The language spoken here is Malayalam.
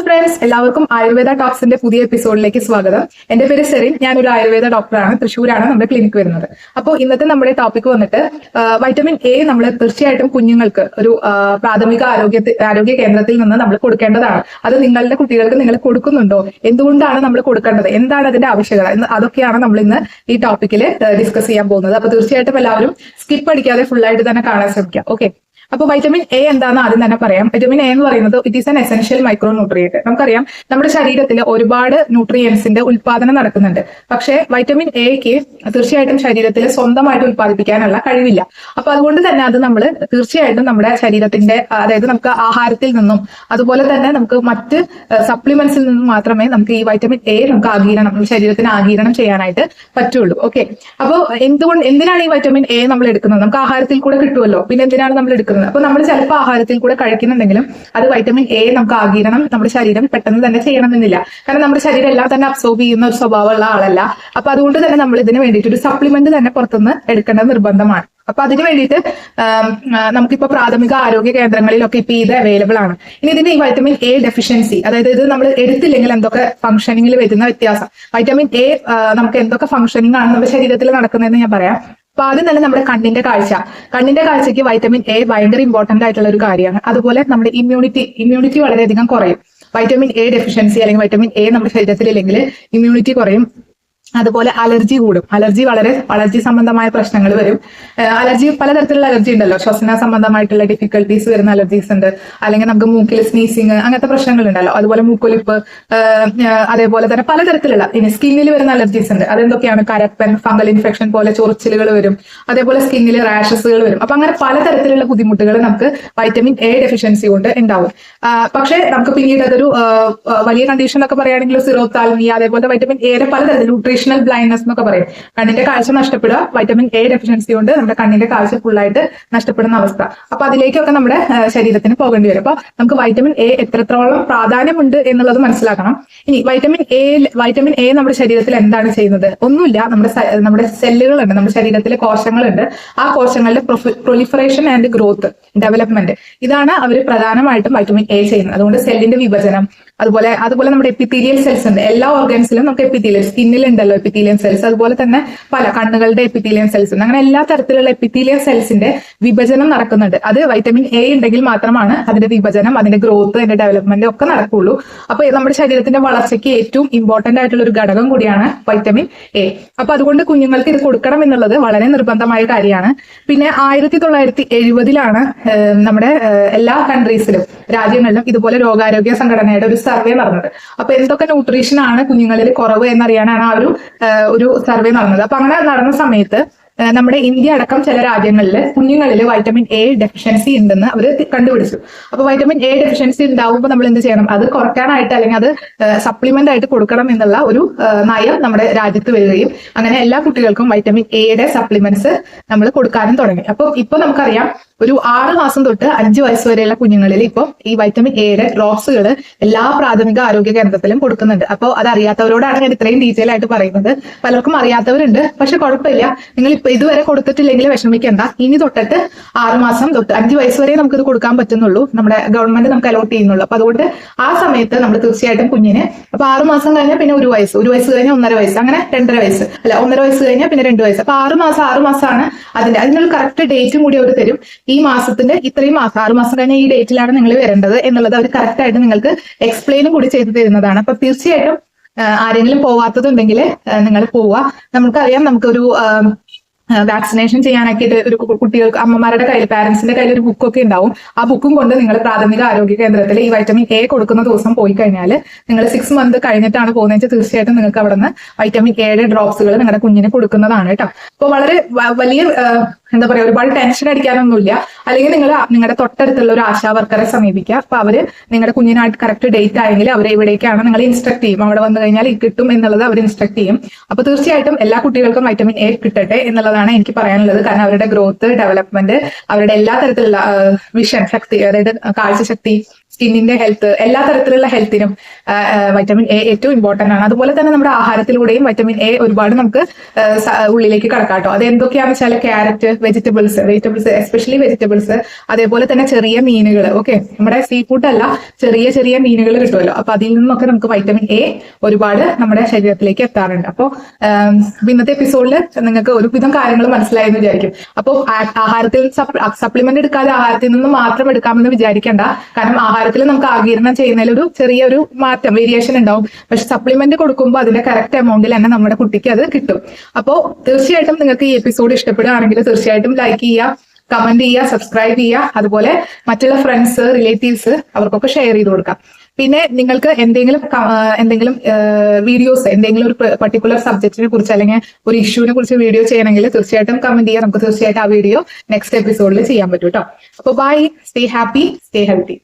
ഫ്രണ്ട്സ്, എല്ലാവർക്കും ആയുർവേദ ടോക്സിന്റെ പുതിയ എപ്പിസോഡിലേക്ക് സ്വാഗതം. എന്റെ പേര് സെറിൻ. ഞാനൊരു ആയുർവേദ ഡോക്ടറാണ്. തൃശ്ശൂരാണ് നമ്മുടെ ക്ലിനിക്ക് വരുന്നത്. അപ്പോൾ ഇന്നത്തെ നമ്മുടെ ടോപ്പിക് വന്നിട്ട് വൈറ്റമിൻ എ നമ്മൾ തീർച്ചയായിട്ടും കുഞ്ഞുങ്ങൾക്ക് ഒരു പ്രാഥമിക ആരോഗ്യ കേന്ദ്രത്തിൽ നിന്ന് നമ്മൾ കൊടുക്കേണ്ടതാണ്. അത് നിങ്ങളുടെ കുട്ടികൾക്ക് നിങ്ങൾ കൊടുക്കുന്നുണ്ടോ, എന്തുകൊണ്ടാണ് നമ്മൾ കൊടുക്കേണ്ടത്, എന്താണ് അതിന്റെ ആവശ്യകത, അതൊക്കെയാണ് നമ്മൾ ഇന്ന് ഈ ടോപ്പിക്കിൽ ഡിസ്കസ് ചെയ്യാൻ പോകുന്നത്. അപ്പൊ തീർച്ചയായിട്ടും എല്ലാവരും സ്കിപ്പ് അടിക്കാതെ ഫുൾ ആയിട്ട് തന്നെ കാണാൻ ശ്രമിക്കാം. ഓക്കെ, അപ്പൊ വൈറ്റമിൻ എ എന്താണെന്ന് ആദ്യം തന്നെ പറയാം. വൈറ്റമിൻ എ എന്ന് പറയുന്നത് it is an essential micro nutrient. നമുക്കറിയാം നമ്മുടെ ശരീരത്തിൽ ഒരുപാട് ന്യൂട്രിയൻസിന്റെ ഉൽപാദനം നടക്കുന്നുണ്ട്. പക്ഷേ വൈറ്റമിൻ എക്ക് തീർച്ചയായിട്ടും ശരീരത്തിൽ സ്വന്തമായിട്ട് ഉൽപ്പാദിപ്പിക്കാനുള്ള കഴിവില്ല. അപ്പൊ അതുകൊണ്ട് തന്നെ അത് നമ്മൾ തീർച്ചയായിട്ടും നമ്മുടെ ശരീരത്തിന്റെ, അതായത് നമുക്ക് ആഹാരത്തിൽ നിന്നും അതുപോലെ തന്നെ നമുക്ക് മറ്റ് സപ്ലിമെന്റ്സിൽ നിന്നും മാത്രമേ നമുക്ക് ഈ വൈറ്റമിൻ എ നമുക്ക് ശരീരത്തിന് ആഗിരണം ചെയ്യാനായിട്ട് പറ്റുള്ളൂ. ഓക്കെ, അപ്പോൾ എന്തിനാണ് ഈ വൈറ്റമിൻ എ നമ്മൾ എടുക്കുന്നത്? നമുക്ക് ആഹാരത്തിൽ കൂടെ കിട്ടുമല്ലോ, പിന്നെ എന്തിനാണ് നമ്മൾ എടുക്കുന്നത്? അപ്പൊ നമ്മൾ ചിലപ്പോൾ ആഹാരത്തിൽ കൂടെ കഴിക്കുന്നുണ്ടെങ്കിലും അത് വൈറ്റമിൻ എ നമുക്ക് ആഗിരണം നമ്മുടെ ശരീരം പെട്ടെന്ന് തന്നെ ചെയ്യണമെന്നില്ല. കാരണം നമ്മുടെ ശരീരം എല്ലാം തന്നെ അബ്സോർബ് ചെയ്യുന്ന ഒരു സ്വഭാവമുള്ള ആളല്ല. അപ്പൊ അതുകൊണ്ട് തന്നെ നമ്മൾ ഇതിന് വേണ്ടിയിട്ട് ഒരു സപ്ലിമെന്റ് തന്നെ പുറത്തുനിന്ന് എടുക്കേണ്ടത് നിർബന്ധമാണ്. അപ്പൊ അതിന് വേണ്ടിയിട്ട് നമുക്കിപ്പോ പ്രാഥമിക ആരോഗ്യ കേന്ദ്രങ്ങളിലൊക്കെ ഇപ്പൊ ഇത് അവൈലബിൾ ആണ്. ഇനി ഇതിന്റെ ഈ വൈറ്റമിൻ എ ഡെഫിഷ്യൻസി, അതായത് ഇത് നമ്മൾ എടുത്തില്ലെങ്കിൽ എന്തൊക്കെ ഫംഗ്ഷനിങ്ങിൽ വരുന്ന വ്യത്യാസം, വൈറ്റമിൻ എ നമുക്ക് എന്തൊക്കെ ഫംഗ്ഷനിങ് ആണ് നമ്മുടെ ശരീരത്തിൽ നടക്കുന്നതെന്ന് ഞാൻ പറയാം. അപ്പൊ ആദ്യം തന്നെ നമ്മുടെ കണ്ണിന്റെ കാഴ്ചയ്ക്ക് വൈറ്റമിൻ എ ഭയങ്കര ഇമ്പോർട്ടന്റ് ആയിട്ടുള്ള ഒരു കാര്യമാണ്. അതുപോലെ നമ്മുടെ ഇമ്മ്യൂണിറ്റി വളരെയധികം കുറയും. വൈറ്റമിൻ എ ഡെഫിഷ്യൻസി അല്ലെങ്കിൽ വൈറ്റമിൻ എ നമ്മുടെ ശരീരത്തിലില്ലെങ്കിൽ ഇമ്മ്യൂണിറ്റി കുറയും. അതുപോലെ അലർജി കൂടും. അലർജി സംബന്ധമായ പ്രശ്നങ്ങൾ വരും. പലതരത്തിലുള്ള അലർജി ഉണ്ടല്ലോ. ശ്വസന സംബന്ധമായിട്ടുള്ള ഡിഫിക്കൽട്ടീസ് വരുന്ന അലർജീസ് ഉണ്ട്. അല്ലെങ്കിൽ നമുക്ക് മൂക്കിൽ സ്നീസിങ്, അങ്ങനത്തെ പ്രശ്നങ്ങൾ ഉണ്ടല്ലോ. അതുപോലെ മൂക്കൊലിപ്പ്, അതേപോലെ തന്നെ പലതരത്തിലുള്ള സ്കിന്നിൽ വരുന്ന അലർജീസ് ഉണ്ട്. അതെന്തൊക്കെയാണ്? കരപ്പൻ, ഫംഗൽ ഇൻഫെക്ഷൻ പോലെ ചൊറിച്ചിലുകൾ വരും. അതേപോലെ സ്കിന്നിൽ റാഷസുകൾ വരും. അപ്പൊ അങ്ങനെ പലതരത്തിലുള്ള ബുദ്ധിമുട്ടുകൾ നമുക്ക് വൈറ്റമിൻ എ ഡെഫിഷ്യൻസി കൊണ്ട് ഉണ്ടാവും. പക്ഷേ നമുക്ക് പിന്നീട് അതൊരു വലിയ കണ്ടീഷൻ ഒക്കെ പറയുകയാണെങ്കിൽ സിറോത്താൽമിയ, അതേപോലെ വൈറ്റമിൻ എയുടെ പലതരത്തിൽ ന്യൂട്രീഷണൽ ബ്ലൈൻഡ്നെസ് എന്നൊക്കെ പറയും. കണ്ണിന്റെ കാഴ്ച നഷ്ടപ്പെടുക വൈറ്റമിൻ എ ഡെഫിഷ്യൻസി കൊണ്ട് നമ്മുടെ കണ്ണിന്റെ കാഴ്ച ഫുള്ളായിട്ട് നഷ്ടപ്പെടുന്ന അവസ്ഥ. അപ്പൊ അതിലേക്കൊക്കെ നമ്മുടെ ശരീരത്തിന് പോകേണ്ടി വരും. അപ്പൊ നമുക്ക് വൈറ്റമിൻ എ എത്രത്തോളം പ്രാധാന്യമുണ്ട് എന്നുള്ളത് മനസ്സിലാക്കണം. ഇനി വൈറ്റമിൻ എ നമ്മുടെ ശരീരത്തിൽ എന്താണ് ചെയ്യുന്നത്? ഒന്നുമില്ല. നമ്മുടെ സെല്ലുകളുണ്ട്, നമ്മുടെ ശരീരത്തിലെ കോശങ്ങളുണ്ട്. ആ കോശങ്ങളുടെ പ്രൊലിഫറേഷൻ ആൻഡ് ഗ്രോത്ത്, ഡെവലപ്മെന്റ്, ഇതാണ് അവർ പ്രധാനമായിട്ടും വൈറ്റമിൻ എ ചെയ്യുന്നത്. അതുകൊണ്ട് സെല്ലിന്റെ വിഭജനം, അതുപോലെ നമ്മുടെ എപ്പിത്തീലിയൽ സെൽസ് ഉണ്ട്. എല്ലാ ഓർഗൻസിലും നമുക്ക് സ്കിന്നിൽ ഉണ്ടല്ലോ എപ്പിത്തീലിയൻ സെൽസ്, അതുപോലെ തന്നെ പല കണ്ണുകളുടെ എപ്പിത്തീലിയൻ സെൽസ് ഉണ്ട്. അങ്ങനെ എല്ലാ തരത്തിലുള്ള എപ്പിത്തീലിയൻ സെൽസിന്റെ വിഭജനം നടക്കുന്നുണ്ട്. അത് വൈറ്റമിൻ എ ഉണ്ടെങ്കിൽ മാത്രമാണ് അതിന്റെ വിഭജനം, അതിന്റെ ഗ്രോത്ത്, അതിന്റെ ഡെവലപ്മെന്റ് ഒക്കെ നടക്കുള്ളൂ. അപ്പൊ നമ്മുടെ ശരീരത്തിന്റെ വളർച്ചയ്ക്ക് ഏറ്റവും ഇമ്പോർട്ടന്റ് ആയിട്ടുള്ള ഒരു ഘടകം കൂടിയാണ് വൈറ്റമിൻ എ. അപ്പൊ അതുകൊണ്ട് കുഞ്ഞുങ്ങൾക്ക് ഇത് കൊടുക്കണം എന്നുള്ളത് വളരെ നിർബന്ധമായ കാര്യമാണ്. പിന്നെ 1970 നമ്മുടെ എല്ലാ കൺട്രീസിലും, രാജ്യങ്ങളിലും ഇതുപോലെ രോഗാരോഗ്യ സംഘടനയുടെ ഒരു സർവേ നടന്നത്. അപ്പൊ എന്തൊക്കെ ന്യൂട്രീഷൻ ആണ് കുഞ്ഞുങ്ങളിൽ കുറവ് എന്നറിയാനാണ് ആ ഒരു സർവേ നടന്നത്. അപ്പൊ അങ്ങനെ നടന്ന സമയത്ത് നമ്മുടെ ഇന്ത്യ അടക്കം ചില രാജ്യങ്ങളിൽ കുഞ്ഞുങ്ങളിൽ വൈറ്റമിൻ എ ഡെഫിഷ്യൻസി ഉണ്ടെന്ന് അവർ കണ്ടുപിടിച്ചു. അപ്പൊ വൈറ്റമിൻ എ ഡെഫിഷ്യൻസി ഉണ്ടാവുമ്പോൾ നമ്മൾ എന്ത് ചെയ്യണം? അത് കുറയ്ക്കാനായിട്ട് അല്ലെങ്കിൽ അത് സപ്ലിമെന്റ് ആയിട്ട് കൊടുക്കണം എന്നുള്ള ഒരു നയം നമ്മുടെ രാജ്യത്ത് വരികയും അങ്ങനെ എല്ലാ കുട്ടികൾക്കും വൈറ്റമിൻ എയുടെ സപ്ലിമെന്റ്സ് നമ്മൾ കൊടുക്കാനും തുടങ്ങി. ഇപ്പൊ നമുക്കറിയാം ഒരു 6 മാസം തൊട്ട് 5 വയസ്സ് വരെയുള്ള കുഞ്ഞുങ്ങളിൽ ഇപ്പോൾ ഈ വൈറ്റമിൻ എയുടെ ഡ്രോപ്സുകൾ എല്ലാ പ്രാഥമിക ആരോഗ്യ കേന്ദ്രത്തിലും കൊടുക്കുന്നുണ്ട്. അപ്പോൾ അത് അറിയാത്തവരോടാണ് ഞാൻ ഇത്രയും ഡീറ്റെയിൽ ആയിട്ട് പറയുന്നത്. പലർക്കും അറിയാത്തവരുണ്ട്, പക്ഷെ കുഴപ്പമില്ല. നിങ്ങൾ ഇപ്പൊ ഇതുവരെ കൊടുത്തിട്ടില്ലെങ്കിൽ വിഷമിക്കേണ്ട. ഇനി തൊട്ടിട്ട് 6 മാസം തൊട്ട് 5 വയസ്സ് വരെ നമുക്കിത് കൊടുക്കാൻ പറ്റുന്നുള്ളൂ. നമ്മുടെ ഗവൺമെന്റ് നമുക്ക് അലോട്ട് ചെയ്യുന്നുള്ളൂ. അപ്പൊ അതുകൊണ്ട് ആ സമയത്ത് നമ്മൾ തീർച്ചയായിട്ടും കുഞ്ഞിന്, അപ്പൊ 6 മാസം കഴിഞ്ഞാൽ പിന്നെ 1 വയസ്സ് കഴിഞ്ഞാൽ 1.5 വയസ്സ്, അങ്ങനെ 2.5 വയസ്സ്, 1.5 വയസ്സ് കഴിഞ്ഞാൽ പിന്നെ 2 വയസ്സ്. അപ്പൊ 6 മാസമാണ് അതിനൊരു കറക്റ്റ് ഡേറ്റും കൂടി അവർ തരും. ഈ മാസത്തിന്റെ ഇത്രയും മാസം, 6 മാസം കഴിഞ്ഞ ഈ ഡേറ്റിലാണ് നിങ്ങൾ വരേണ്ടത് എന്നുള്ളത് അവർ കറക്റ്റ് ആയിട്ട് നിങ്ങൾക്ക് എക്സ്പ്ലെയിനും കൂടി ചെയ്തു തരുന്നതാണ്. അപ്പൊ തീർച്ചയായിട്ടും ആരെങ്കിലും പോവാത്തതുണ്ടെങ്കിൽ നിങ്ങൾ പോവുക. നമുക്കറിയാം, നമുക്കൊരു വാക്സിനേഷൻ ചെയ്യാനാക്കിയിട്ട് ഒരു കുട്ടികൾക്ക്, അമ്മമാരുടെ കയ്യിൽ, പാരന്റ്സിന്റെ കയ്യിൽ ഒരു ബുക്കൊക്കെ ഉണ്ടാവും. ആ ബുക്കും കൊണ്ട് നിങ്ങൾ പ്രാഥമിക ആരോഗ്യ കേന്ദ്രത്തിൽ ഈ വൈറ്റമിൻ എ കൊടുക്കുന്ന ദിവസം പോയി കഴിഞ്ഞാൽ, നിങ്ങൾ 6 മന്ത് കഴിഞ്ഞിട്ടാണ് പോകുന്നതെന്ന് തീർച്ചയായിട്ടും നിങ്ങൾക്ക് അവിടെ നിന്ന് വൈറ്റമിൻ എയുടെ ഡ്രോപ്സുകൾ നിങ്ങളുടെ കുഞ്ഞിന് കൊടുക്കുന്നതാണ് കേട്ടോ. അപ്പോൾ വളരെ വലിയ എന്താ പറയാ, ഒരുപാട് ടെൻഷൻ അടിക്കാനൊന്നുമില്ല. അല്ലെങ്കിൽ നിങ്ങൾ നിങ്ങളുടെ തൊട്ടടുത്തുള്ള ഒരു ആശാ വർക്കറെ സമീപിക്കുക. അപ്പൊ അവര് നിങ്ങളുടെ കുഞ്ഞിനായിട്ട് കറക്റ്റ് ഡേറ്റ് ആയെങ്കിൽ അവർ എവിടേക്കാണ് നിങ്ങൾ ഇൻസ്ട്രക്ട് ചെയ്യും. അവിടെ വന്നു കഴിഞ്ഞാൽ കിട്ടും എന്നുള്ളത് അവർ ഇൻസ്ട്രക്ട് ചെയ്യും. അപ്പൊ തീർച്ചയായിട്ടും എല്ലാ കുട്ടികൾക്കും വൈറ്റമിൻ എ കിട്ടട്ടെ എന്നുള്ളതാണ് എനിക്ക് പറയാനുള്ളത്. കാരണം അവരുടെ ഗ്രോത്ത്, ഡെവലപ്മെന്റ്, അവരുടെ എല്ലാ തരത്തിലുള്ള വിഷൻ ശക്തി, അതായത് കാഴ്ചശക്തി, സ്കിന്നിന്റെ ഹെൽത്ത്, എല്ലാ തരത്തിലുള്ള ഹെൽത്തിനും വൈറ്റമിൻ എ ഏറ്റവും ഇമ്പോർട്ടന്റ് ആണ്. അതുപോലെ തന്നെ നമ്മുടെ ആഹാരത്തിലൂടെയും വൈറ്റമിൻ എ ഒരുപാട് നമുക്ക് ഉള്ളിലേക്ക് കടക്കാട്ടോ. അത് എന്തൊക്കെയാണെന്ന് വെച്ചാൽ ക്യാരറ്റ്, വെജിറ്റബിൾസ് എസ്പെഷ്യലി വെജിറ്റബിൾസ്, അതേപോലെ തന്നെ ചെറിയ മീനുകൾ. ഓക്കെ, നമ്മുടെ സീ ഫുഡ് അല്ല, ചെറിയ മീനുകൾ കിട്ടുമല്ലോ. അപ്പൊ അതിൽ നിന്നൊക്കെ നമുക്ക് വൈറ്റമിൻ എ ഒരുപാട് നമ്മുടെ ശരീരത്തിലേക്ക് എത്താറുണ്ട്. അപ്പോൾ ഇന്നത്തെ എപ്പിസോഡിൽ നിങ്ങൾക്ക് ഒരുവിധം കാര്യങ്ങൾ മനസ്സിലായെന്ന് വിചാരിക്കും. അപ്പോൾ ആഹാരത്തിൽ സപ്ലിമെന്റ് എടുക്കാതെ ആഹാരത്തിൽ നിന്ന് മാത്രം എടുക്കാമെന്ന് വിചാരിക്കേണ്ട. കാരണം ആഹാരത്തിൽ നമുക്ക് ആഗിരണം ചെയ്യുന്നതിൽ ഒരു ചെറിയൊരു മാറ്റം, വേരിയേഷൻ ഉണ്ടാവും. പക്ഷെ സപ്ലിമെന്റ് കൊടുക്കുമ്പോൾ അതിന്റെ കറക്റ്റ് എമൗണ്ടിൽ തന്നെ നമ്മുടെ കുട്ടിക്ക് അത് കിട്ടും. അപ്പോൾ തീർച്ചയായിട്ടും നിങ്ങൾക്ക് ഈ എപ്പിസോഡ് ഇഷ്ടപ്പെടുകയാണെങ്കിൽ തീർച്ചയായിട്ടും ലൈക്ക് ചെയ്യുക, കമന്റ് ചെയ്യുക, സബ്സ്ക്രൈബ് ചെയ്യുക. അതുപോലെ മറ്റുള്ള ഫ്രണ്ട്സ്, റിലേറ്റീവ്സ് അവർക്കൊക്കെ ഷെയർ ചെയ്ത് കൊടുക്കാം. പിന്നെ നിങ്ങൾക്ക് എന്തെങ്കിലും വീഡിയോസ്, എന്തെങ്കിലും ഒരു പർട്ടിക്കുലർ സബ്ജക്റ്റിനെ കുറിച്ച് അല്ലെങ്കിൽ ഒരു ഇഷ്യൂവിനെ കുറിച്ച് വീഡിയോ ചെയ്യണമെങ്കിൽ തീർച്ചയായിട്ടും കമന്റ് ചെയ്യുക. നമുക്ക് തീർച്ചയായിട്ടും ആ വീഡിയോ നെക്സ്റ്റ് എപ്പിസോഡിൽ ചെയ്യാൻ പറ്റും കേട്ടോ. അപ്പോൾ bye, stay happy, stay healthy.